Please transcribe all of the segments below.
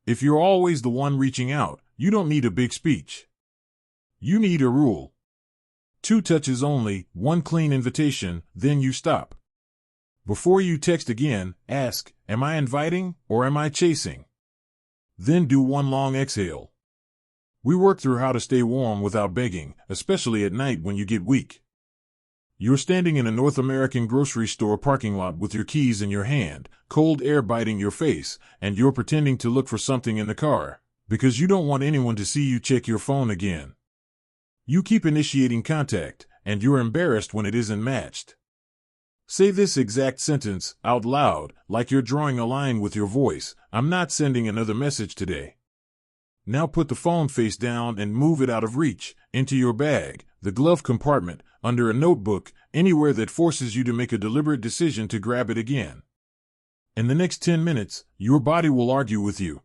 If you're always the one reaching out, you don't need a big speech. You need a rule. 2 touches only, 1 clean invitation, then you stop. Before you text again, ask, am I inviting or am I chasing? Then do 1 long exhale. We work through how to stay warm without begging, especially at night when you get weak. You're standing in a North American grocery store parking lot with your keys in your hand, cold air biting your face, and you're pretending to look for something in the car, because you don't want anyone to see you check your phone again. You keep initiating contact, and you're embarrassed when it isn't matched. Say this exact sentence out loud, like you're drawing a line with your voice. I'm not sending another message today. Now put the phone face down and move it out of reach, into your bag, the glove compartment, under a notebook, anywhere that forces you to make a deliberate decision to grab it again. In the next 10 minutes, your body will argue with you.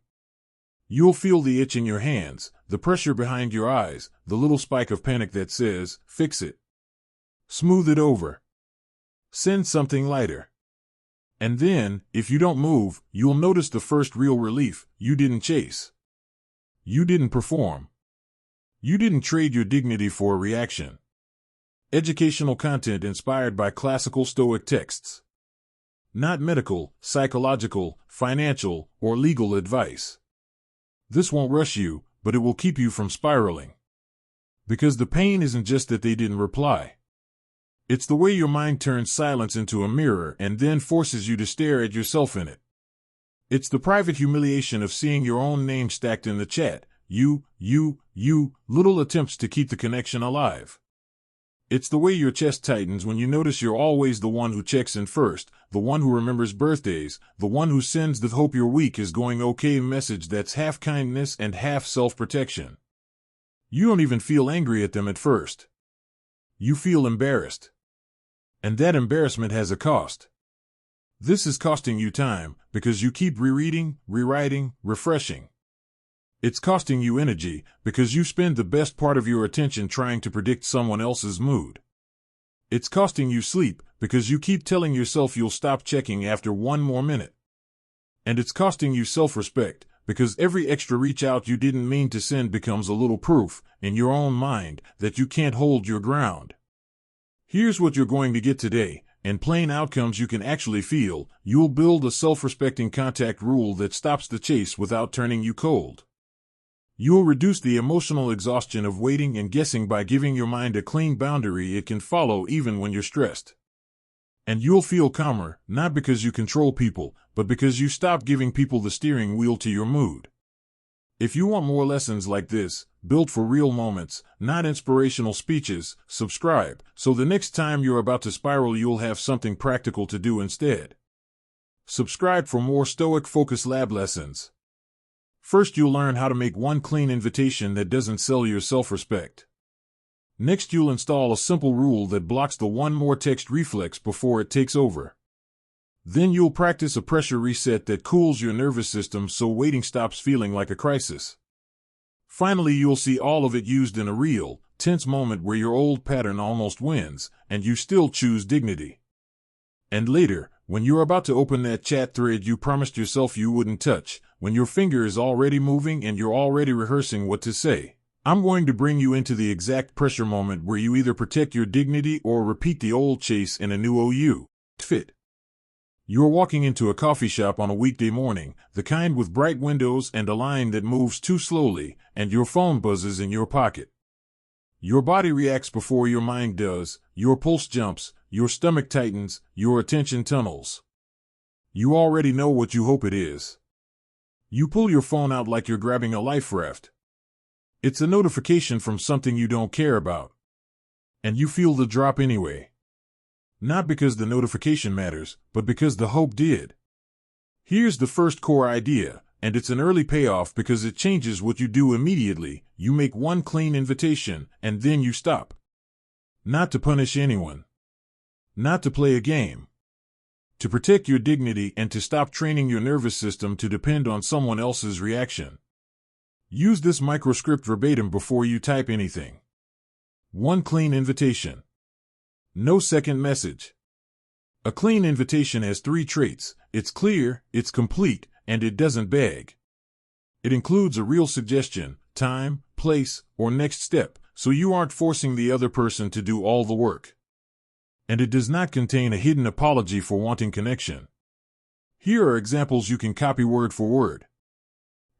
You'll feel the itch in your hands, the pressure behind your eyes, the little spike of panic that says, fix it. Smooth it over. Send something lighter. And then, if you don't move, you'll notice the first real relief. You didn't chase. You didn't perform. You didn't trade your dignity for a reaction. Educational content inspired by classical Stoic texts. Not medical, psychological, financial, or legal advice. This won't rush you, but it will keep you from spiraling. Because the pain isn't just that they didn't reply. It's the way your mind turns silence into a mirror and then forces you to stare at yourself in it. It's the private humiliation of seeing your own name stacked in the chat. You, little attempts to keep the connection alive. It's the way your chest tightens when you notice you're always the one who checks in first, the one who remembers birthdays, the one who sends the hope your week is going okay message that's half kindness and half self-protection. You don't even feel angry at them at first. You feel embarrassed. And that embarrassment has a cost. This is costing you time, because you keep rereading, rewriting, refreshing. It's costing you energy, because you spend the best part of your attention trying to predict someone else's mood. It's costing you sleep, because you keep telling yourself you'll stop checking after 1 more minute. And it's costing you self-respect, because every extra reach out you didn't mean to send becomes a little proof, in your own mind, that you can't hold your ground. Here's what you're going to get today. In plain outcomes you can actually feel. You'll build a self-respecting contact rule that stops the chase without turning you cold. You'll reduce the emotional exhaustion of waiting and guessing by giving your mind a clean boundary it can follow even when you're stressed. And you'll feel calmer, not because you control people, but because you stop giving people the steering wheel to your mood. If you want more lessons like this, built for real moments, not inspirational speeches, subscribe, so the next time you're about to spiral you'll have something practical to do instead. Subscribe for more Stoic Focus Lab lessons. First, you'll learn how to make 1 clean invitation that doesn't sell your self-respect. Next, you'll install a simple rule that blocks the 1 more text reflex before it takes over. Then you'll practice a pressure reset that cools your nervous system so waiting stops feeling like a crisis. Finally, you'll see all of it used in a real, tense moment where your old pattern almost wins, and you still choose dignity. And later, when you're about to open that chat thread you promised yourself you wouldn't touch, when your finger is already moving and you're already rehearsing what to say, I'm going to bring you into the exact pressure moment where you either protect your dignity or repeat the old chase in a new fit. You're walking into a coffee shop on a weekday morning, the kind with bright windows and a line that moves too slowly, and your phone buzzes in your pocket. Your body reacts before your mind does, your pulse jumps, your stomach tightens, your attention tunnels. You already know what you hope it is. You pull your phone out like you're grabbing a life raft. It's a notification from something you don't care about. And you feel the drop anyway. Not because the notification matters, but because the hope did. Here's the first core idea, and it's an early payoff because it changes what you do immediately. You make 1 clean invitation, and then you stop. Not to punish anyone. Not to play a game. To protect your dignity and to stop training your nervous system to depend on someone else's reaction. Use this microscript verbatim before you type anything. 1 clean invitation. No second message. A clean invitation has 3 traits. It's clear, it's complete, and it doesn't beg. It includes a real suggestion, time, place, or next step, so you aren't forcing the other person to do all the work. And it does not contain a hidden apology for wanting connection. Here are examples you can copy word for word.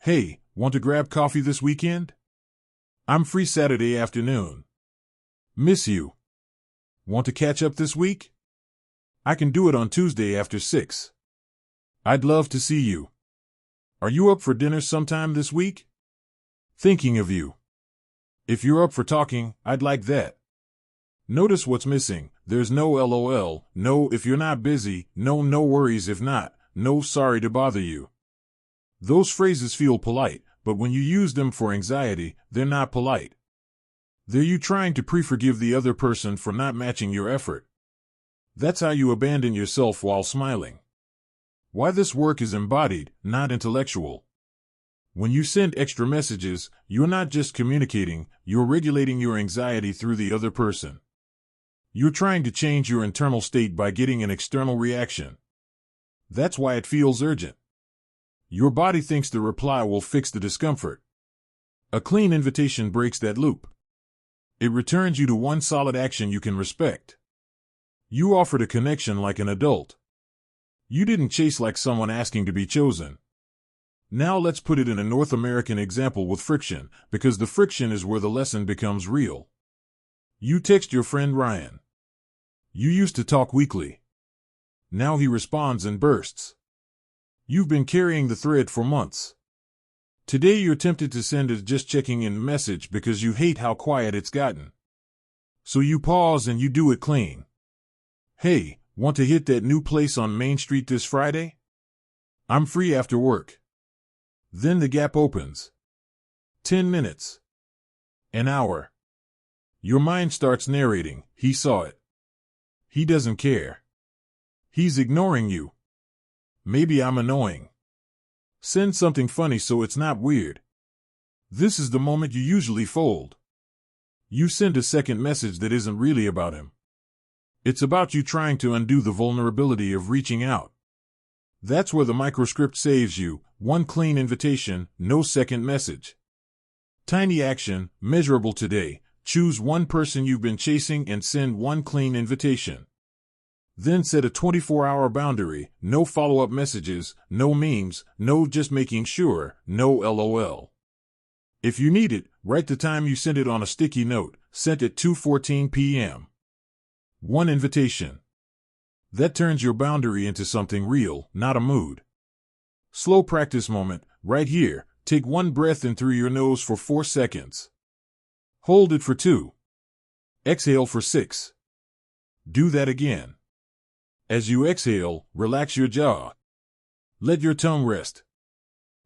Hey, want to grab coffee this weekend? I'm free Saturday afternoon. Miss you. Want to catch up this week? I can do it on Tuesday after 6. I'd love to see you. Are you up for dinner sometime this week? Thinking of you. If you're up for talking, I'd like that. Notice what's missing. There's no LOL, no if you're not busy, no worries if not, no sorry to bother you. Those phrases feel polite, but when you use them for anxiety, they're not polite. They're you trying to pre-forgive the other person for not matching your effort. That's how you abandon yourself while smiling. Why this work is embodied, not intellectual. When you send extra messages, you're not just communicating, you're regulating your anxiety through the other person. You're trying to change your internal state by getting an external reaction. That's why it feels urgent. Your body thinks the reply will fix the discomfort. A clean invitation breaks that loop. It returns you to one solid action you can respect. You offered a connection like an adult. You didn't chase like someone asking to be chosen. Now let's put it in a North American example with friction, because the friction is where the lesson becomes real. You text your friend Ryan. You used to talk weekly. Now he responds in bursts. You've been carrying the thread for months. Today you're tempted to send a just checking in message because you hate how quiet it's gotten. So you pause and you do it clean. Hey, want to hit that new place on Main Street this Friday? I'm free after work. Then the gap opens. 10 minutes. An hour. Your mind starts narrating, he saw it. He doesn't care. He's ignoring you. Maybe I'm annoying. Send something funny so it's not weird. This is the moment you usually fold. You send a second message that isn't really about him. It's about you trying to undo the vulnerability of reaching out. That's where the microscript saves you, one clean invitation, no second message. Tiny action, measurable today, choose one person you've been chasing and send one clean invitation. Then set a 24-hour boundary, no follow-up messages, no memes, no just making sure, no LOL. If you need it, write the time you sent it on a sticky note, sent at 2:14 p.m. One invitation. That turns your boundary into something real, not a mood. Slow practice moment, right here. Take one breath in through your nose for 4 seconds. Hold it for 2. Exhale for 6. Do that again. As you exhale, relax your jaw. Let your tongue rest.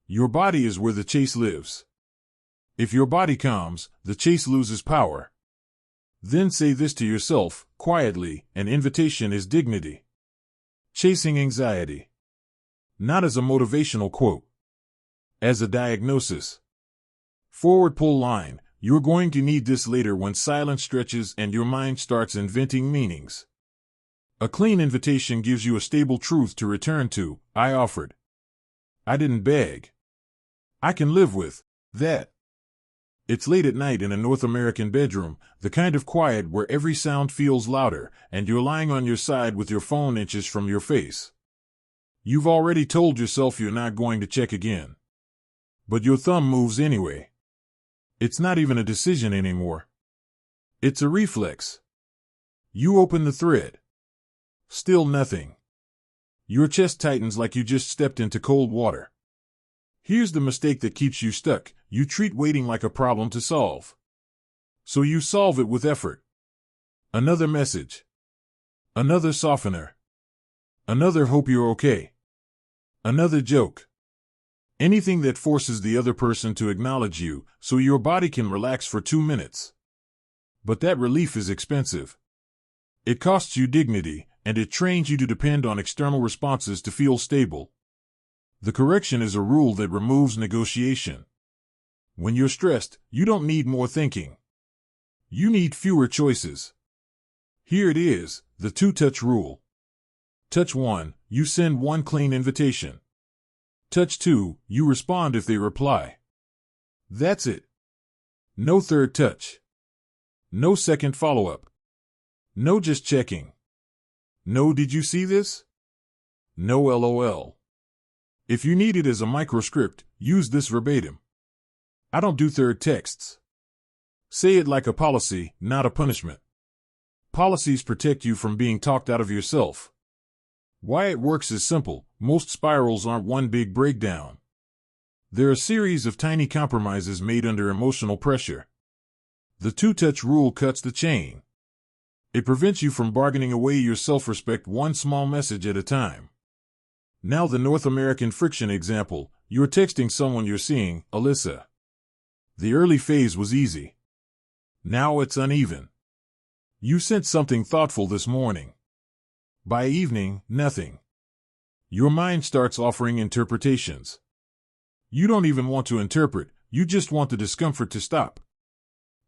Your body is where the chase lives. If your body calms, the chase loses power. Then say this to yourself, quietly, an invitation is dignity. Chasing anxiety. Not as a motivational quote. As a diagnosis. Forward pull line, you're going to need this later when silence stretches and your mind starts inventing meanings. A clean invitation gives you a stable truth to return to. I offered. I didn't beg. I can live with that. It's late at night in a North American bedroom, the kind of quiet where every sound feels louder, and you're lying on your side with your phone inches from your face. You've already told yourself you're not going to check again. But your thumb moves anyway. It's not even a decision anymore. It's a reflex. You open the thread. Still nothing. Your chest tightens like you just stepped into cold water. Here's the mistake that keeps you stuck. You treat waiting like a problem to solve. So you solve it with effort. Another message. Another softener. Another hope you're okay. Another joke. Anything that forces the other person to acknowledge you, so your body can relax for 2 minutes. But that relief is expensive. It costs you dignity, and it trains you to depend on external responses to feel stable. The correction is a rule that removes negotiation. When you're stressed, you don't need more thinking. You need fewer choices. Here it is, the 2-touch rule. Touch 1, you send one clean invitation. Touch 2, you respond if they reply. That's it. No third touch. No second follow-up. No just checking. No did you see this? No LOL. If you need it as a microscript, use this verbatim. I don't do third texts. Say it like a policy, not a punishment. Policies protect you from being talked out of yourself. Why it works is simple. Most spirals aren't one big breakdown. They're a series of tiny compromises made under emotional pressure. The two-touch rule cuts the chain. It prevents you from bargaining away your self-respect one small message at a time. Now the North American friction example. You're texting someone you're seeing, Alyssa. The early phase was easy. Now it's uneven. You sent something thoughtful this morning. By evening, nothing. Your mind starts offering interpretations. You don't even want to interpret, you just want the discomfort to stop.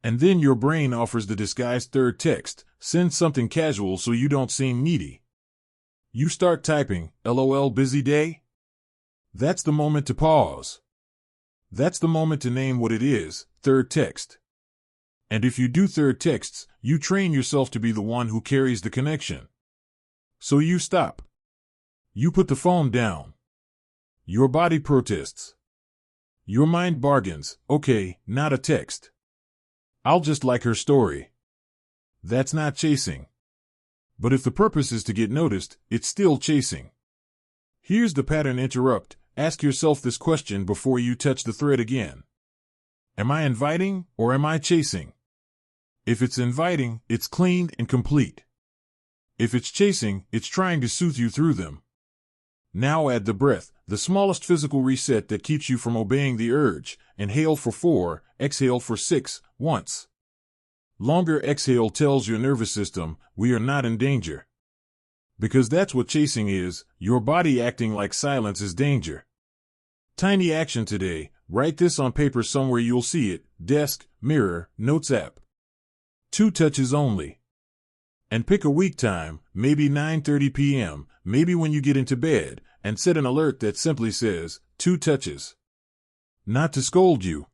And then your brain offers the disguised third text, send something casual so you don't seem needy. You start typing, LOL busy day? That's the moment to pause. That's the moment to name what it is, third text. And if you do third texts, you train yourself to be the one who carries the connection. So you stop. You put the phone down. Your body protests. Your mind bargains, okay, not a text. I'll just like her story. That's not chasing. But if the purpose is to get noticed, it's still chasing. Here's the pattern interrupt. Ask yourself this question before you touch the thread again. Am I inviting or am I chasing? If it's inviting, it's clean and complete. If it's chasing, it's trying to soothe you through them. Now add the breath, the smallest physical reset that keeps you from obeying the urge. Inhale for 4, exhale for 6, once. Longer exhale tells your nervous system, we are not in danger. Because that's what chasing is, your body acting like silence is danger. Tiny action today, write this on paper somewhere you'll see it, desk, mirror, notes app. 2 touches only. And pick a week time, maybe 9:30 p.m., maybe when you get into bed, and set an alert that simply says, 2 touches. Not to scold you.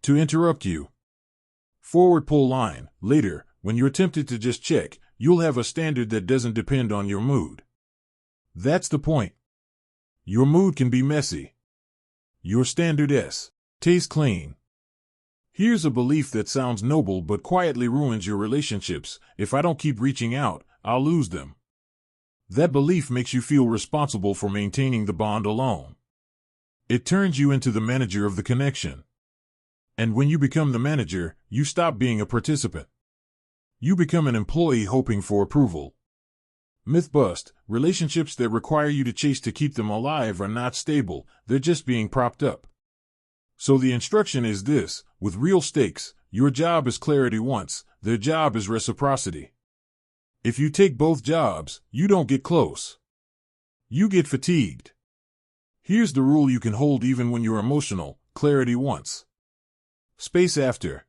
To interrupt you. Forward pull line, later, when you're tempted to just check, you'll have a standard that doesn't depend on your mood. That's the point. Your mood can be messy. Your standard stays clean. Here's a belief that sounds noble but quietly ruins your relationships. If I don't keep reaching out, I'll lose them. That belief makes you feel responsible for maintaining the bond alone. It turns you into the manager of the connection. And when you become the manager, you stop being a participant. You become an employee hoping for approval. Myth bust, relationships that require you to chase to keep them alive are not stable, they're just being propped up. So the instruction is this, with real stakes, your job is clarity once, their job is reciprocity. If you take both jobs, you don't get close. You get fatigued. Here's the rule you can hold even when you're emotional, clarity once. Space after.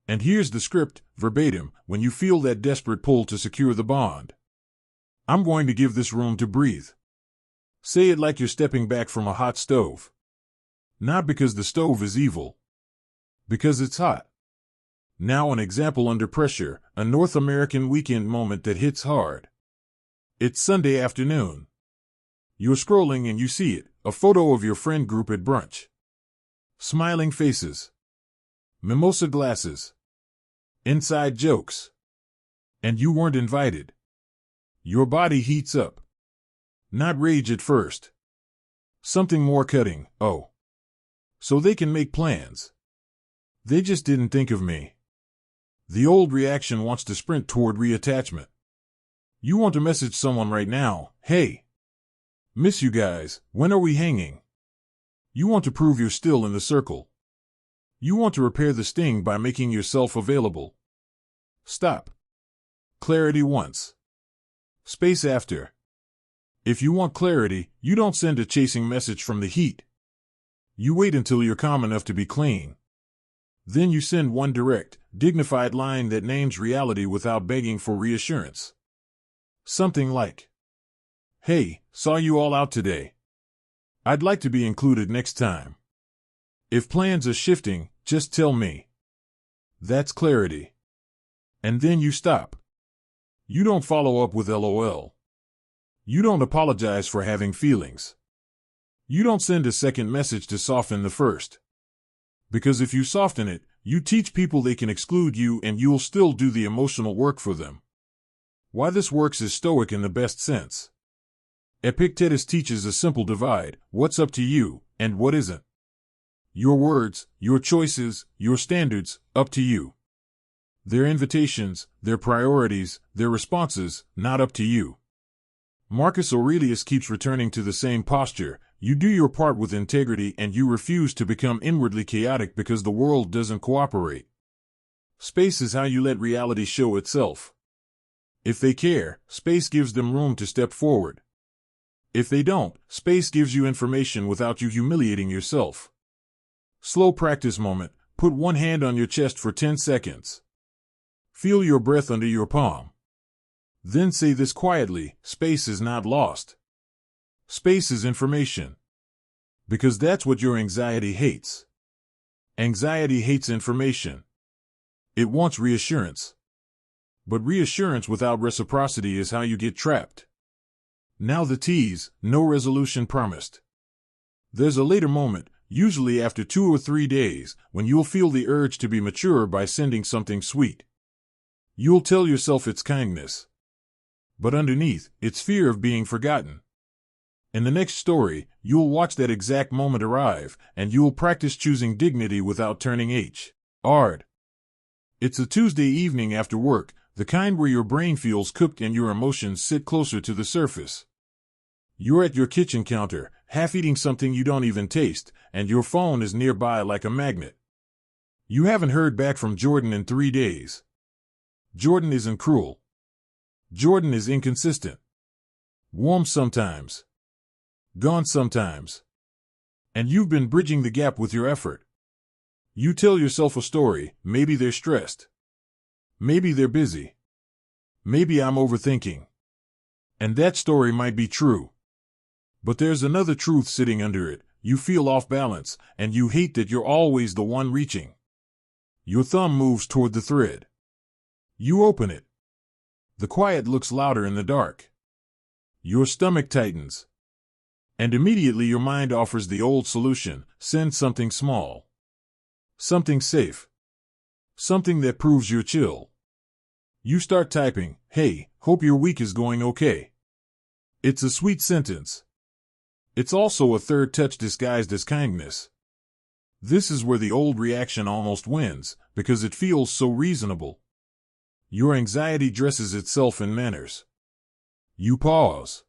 And here's the script, verbatim, when you feel that desperate pull to secure the bond. I'm going to give this room to breathe. Say it like you're stepping back from a hot stove. Not because the stove is evil. Because it's hot. Now an example under pressure, a North American weekend moment that hits hard. It's Sunday afternoon. You're scrolling and you see it, a photo of your friend group at brunch. Smiling faces. Mimosa glasses. Inside jokes. And you weren't invited. Your body heats up. Not rage at first. Something more cutting, oh. So they can make plans. They just didn't think of me. The old reaction wants to sprint toward reattachment. You want to message someone right now, hey. Miss you guys, when are we hanging? You want to prove you're still in the circle. You want to repair the sting by making yourself available. Stop. Clarity once. Space after. If you want clarity, you don't send a chasing message from the heat. You wait until you're calm enough to be clean. Then you send one direct, dignified line that names reality without begging for reassurance. Something like, hey, saw you all out today. I'd like to be included next time. If plans are shifting, just tell me. That's clarity. And then you stop. You don't follow up with LOL. You don't apologize for having feelings. You don't send a second message to soften the first. Because if you soften it, you teach people they can exclude you and you'll still do the emotional work for them. Why this works is Stoic in the best sense. Epictetus teaches a simple divide: what's up to you, and what isn't. Your words, your choices, your standards, up to you. Their invitations, their priorities, their responses, not up to you. Marcus Aurelius keeps returning to the same posture: you do your part with integrity and you refuse to become inwardly chaotic because the world doesn't cooperate. Space is how you let reality show itself. If they care, space gives them room to step forward. If they don't, space gives you information without you humiliating yourself. Slow practice moment: put one hand on your chest for 10 seconds. Feel your breath under your palm. Then say this quietly: space is not lost. Space is information. Because that's what your anxiety hates. Anxiety hates information. It wants reassurance. But reassurance without reciprocity is how you get trapped. Now the tease: no resolution promised. There's a later moment, usually after 2 or 3 days, when you'll feel the urge to be mature by sending something sweet. You'll tell yourself it's kindness. But underneath, it's fear of being forgotten. In the next story, you'll watch that exact moment arrive, and you'll practice choosing dignity without turning hard. It's a Tuesday evening after work, the kind where your brain feels cooked and your emotions sit closer to the surface. You're at your kitchen counter, half eating something you don't even taste, and your phone is nearby like a magnet. You haven't heard back from Jordan in 3 days. Jordan isn't cruel. Jordan is inconsistent. Warm sometimes. Gone sometimes. And you've been bridging the gap with your effort. You tell yourself a story: maybe they're stressed. Maybe they're busy. Maybe I'm overthinking. And that story might be true. But there's another truth sitting under it: you feel off balance, and you hate that you're always the one reaching. Your thumb moves toward the thread. You open it. The quiet looks louder in the dark. Your stomach tightens. And immediately your mind offers the old solution: send something small. Something safe. Something that proves you're chill. You start typing: hey, hope your week is going okay. It's a sweet sentence. It's also a third touch disguised as kindness. This is where the old reaction almost wins, because it feels so reasonable. Your anxiety dresses itself in manners. You pause.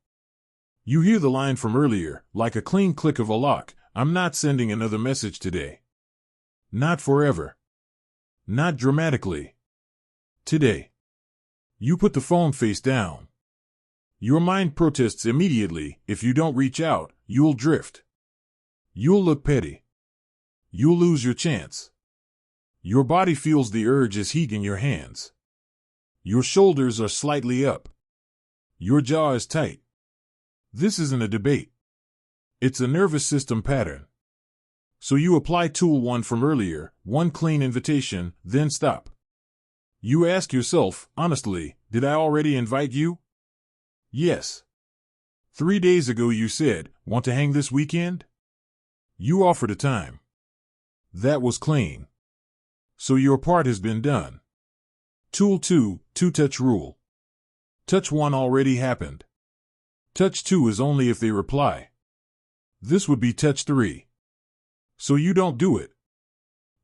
You hear the line from earlier, like a clean click of a lock: I'm not sending another message today. Not forever. Not dramatically. Today. You put the phone face down. Your mind protests immediately: if you don't reach out, you'll drift. You'll look petty. You'll lose your chance. Your body feels the urge as heat in your hands. Your shoulders are slightly up. Your jaw is tight. This isn't a debate. It's a nervous system pattern. So you apply tool 1 from earlier, one clean invitation, then stop. You ask yourself, honestly, did I already invite you? Yes. 3 days ago you said, want to hang this weekend? You offered a time. That was clean. So your part has been done. Tool 2, two-touch rule. Touch 1 already happened. Touch 2 is only if they reply. This would be touch 3. So you don't do it.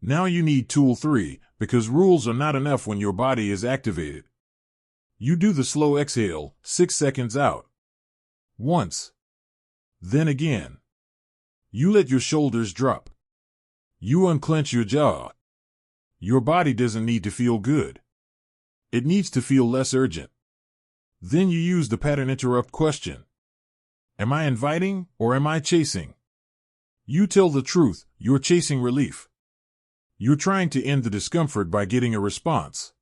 Now you need tool 3, because rules are not enough when your body is activated. You do the slow exhale, 6 seconds out. Once. Then again. You let your shoulders drop. You unclench your jaw. Your body doesn't need to feel good. It needs to feel less urgent. Then you use the pattern interrupt question. Am I inviting, or am I chasing? You tell the truth: you're chasing relief. You're trying to end the discomfort by getting a response.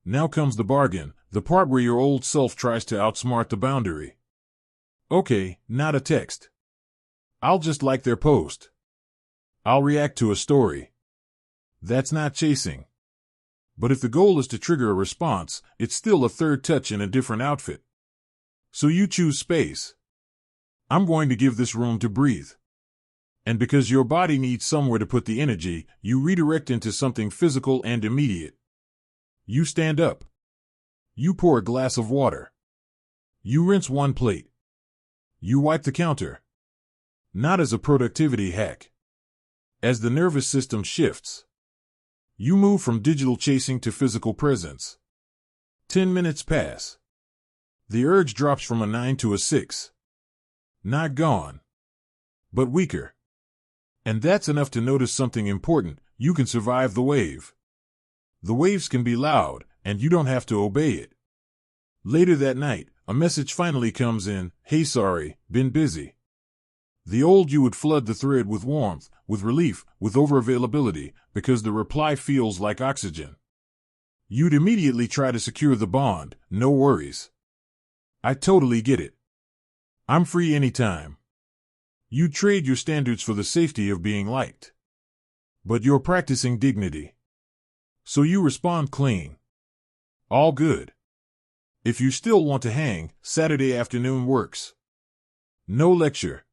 Now comes the bargain, the part where your old self tries to outsmart the boundary. Okay, not a text. I'll just like their post. I'll react to a story. That's not chasing. But if the goal is to trigger a response, it's still a third touch in a different outfit. So you choose space. I'm going to give this room to breathe. And because your body needs somewhere to put the energy, you redirect into something physical and immediate. You stand up. You pour a glass of water. You rinse one plate. You wipe the counter. Not as a productivity hack. As the nervous system shifts. You move from digital chasing to physical presence. 10 minutes pass. The urge drops from a 9 to a 6. Not gone, but weaker. And that's enough to notice something important. You can survive the wave. The waves can be loud, and you don't have to obey it. Later that night, a message finally comes in, "Hey, sorry, been busy." The old you would flood the thread with warmth, with relief, with overavailability, because the reply feels like oxygen. You'd immediately try to secure the bond, "No worries. I totally get it. I'm free anytime." You trade your standards for the safety of being liked. But you're practicing dignity. So you respond clean. All good. If you still want to hang, Saturday afternoon works. No lecture.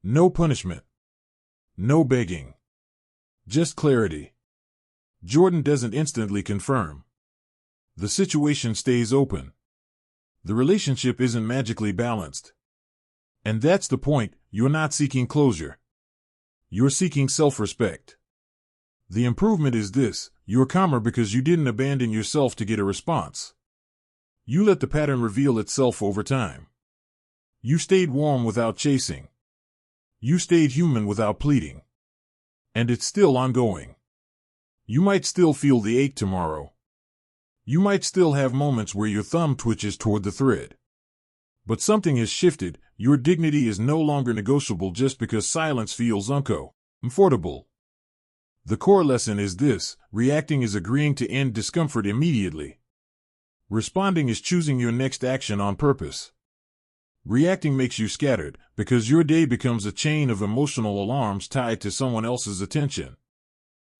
No punishment. No begging. Just clarity. Jordan doesn't instantly confirm. The situation stays open. The relationship isn't magically balanced. And that's the point, you're not seeking closure. You're seeking self-respect. The improvement is this: you're calmer because you didn't abandon yourself to get a response. You let the pattern reveal itself over time. You stayed warm without chasing. You stayed human without pleading. And it's still ongoing. You might still feel the ache tomorrow. You might still have moments where your thumb twitches toward the thread. But something has shifted. Your dignity is no longer negotiable just because silence feels uncomfortable. The core lesson is this: reacting is agreeing to end discomfort immediately. Responding is choosing your next action on purpose. Reacting makes you scattered, because your day becomes a chain of emotional alarms tied to someone else's attention.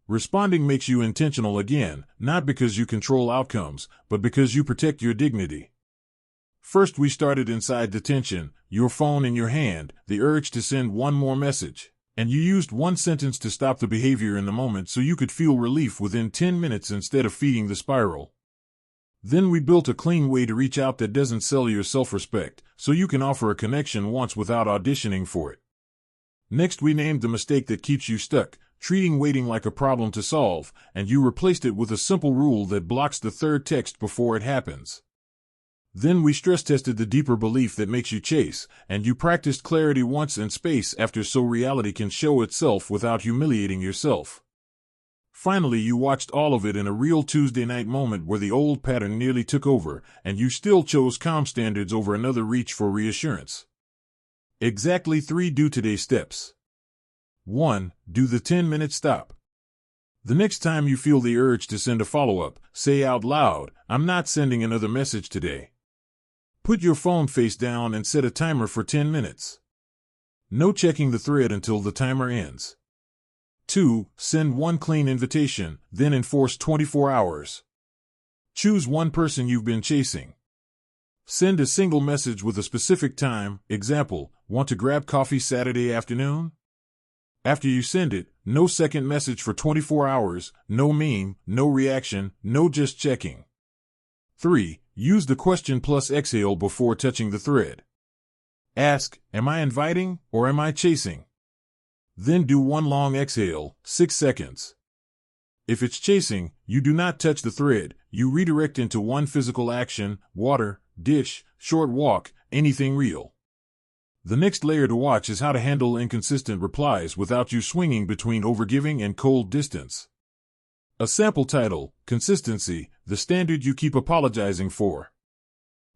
Responding makes you intentional again, not because you control outcomes, but because you protect your dignity. First, we started inside the tension, your phone in your hand, the urge to send one more message. And you used one sentence to stop the behavior in the moment so you could feel relief within 10 minutes instead of feeding the spiral. Then we built a clean way to reach out that doesn't sell your self-respect, so you can offer a connection once without auditioning for it. Next, we named the mistake that keeps you stuck, treating waiting like a problem to solve, and you replaced it with a simple rule that blocks the third text before it happens. Then we stress-tested the deeper belief that makes you chase, and you practiced clarity once and space after so reality can show itself without humiliating yourself. Finally, you watched all of it in a real Tuesday night moment where the old pattern nearly took over, and you still chose calm standards over another reach for reassurance. Exactly 3 do-today steps. 1. Do the 10-minute stop. The next time you feel the urge to send a follow-up, say out loud, "I'm not sending another message today." Put your phone face down and set a timer for 10 minutes. No checking the thread until the timer ends. 2. Send one clean invitation, then enforce 24 hours. Choose one person you've been chasing. Send a single message with a specific time, example, "Want to grab coffee Saturday afternoon?" After you send it, no second message for 24 hours, no meme, no reaction, no just checking. 3. Use the question plus exhale before touching the thread. Ask, "Am I inviting or am I chasing?" Then do one long exhale, 6 seconds. If it's chasing, you do not touch the thread, you redirect into one physical action: water, dish, short walk, anything real. The next layer to watch is how to handle inconsistent replies without you swinging between overgiving and cold distance. A sample title: Consistency, the standard you keep apologizing for.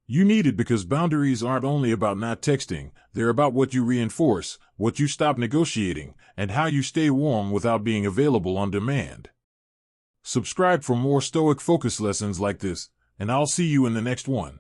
You need it because boundaries aren't only about not texting, they're about what you reinforce, what you stop negotiating, and how you stay warm without being available on demand. Subscribe for more Stoic Focus lessons like this, and I'll see you in the next one.